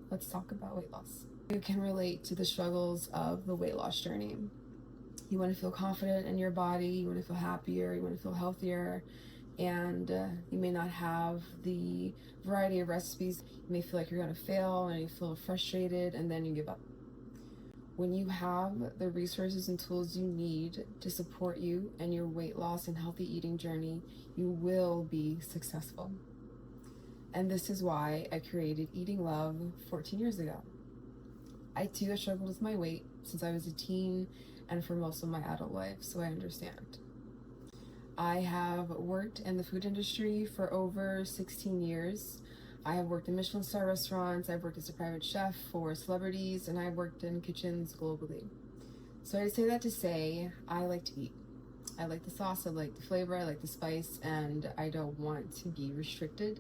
let's talk about weight loss. You can relate to the struggles of the weight loss journey. You want to feel confident in your body, you want to feel happier, you want to feel healthier, and you may not have the variety of recipes. You may feel like you're going to fail and you feel frustrated and then you give up. When you have the resources and tools you need to support you and your weight loss and healthy eating journey, you will be successful. And this is why I created Eating Love 14 years ago. I too have struggled with my weight since I was a teen and for most of my adult life, so I understand. I have worked in the food industry for over 16 years. I have worked in Michelin star restaurants, I've worked as a private chef for celebrities, and I've worked in kitchens globally. So I say that to say, I like to eat. I like the sauce, I like the flavor, I like the spice, and I don't want to be restricted.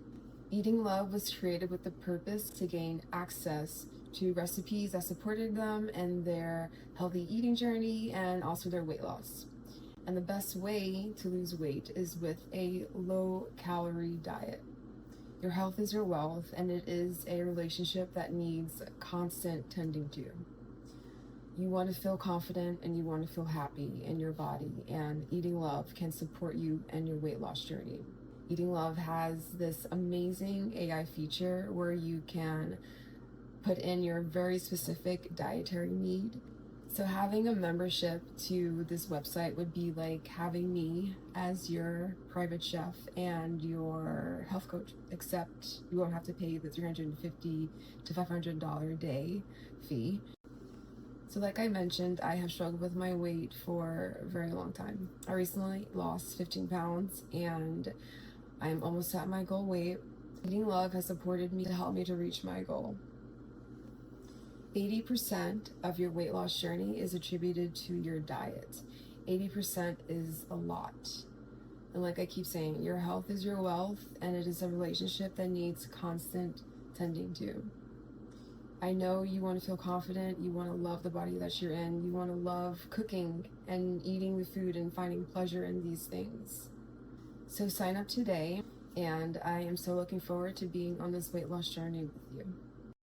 Eating Love was created with the purpose to gain access to recipes that supported them in their healthy eating journey and also their weight loss. And the best way to lose weight is with a low-calorie diet. Your health is your wealth, and it is a relationship that needs constant tending to. You want to feel confident and you want to feel happy in your body, and Eating Love can support you and your weight loss journey. Eating Love has this amazing AI feature where you can put in your very specific dietary need. So having a membership to this website would be like having me as your private chef and your health coach, except you won't have to pay the $350 to $500 a day fee. So like I mentioned, I have struggled with my weight for a very long time. I recently lost 15 pounds and I'm almost at my goal weight. Eating Love has supported me to help me to reach my goal. 80% of your weight loss journey is attributed to your diet. 80% is a lot. And like I keep saying, your health is your wealth, and it is a relationship that needs constant tending to. I know you want to feel confident, you want to love the body that you're in, you want to love cooking and eating the food and finding pleasure in these things. So sign up today, and I am so looking forward to being on this weight loss journey with you.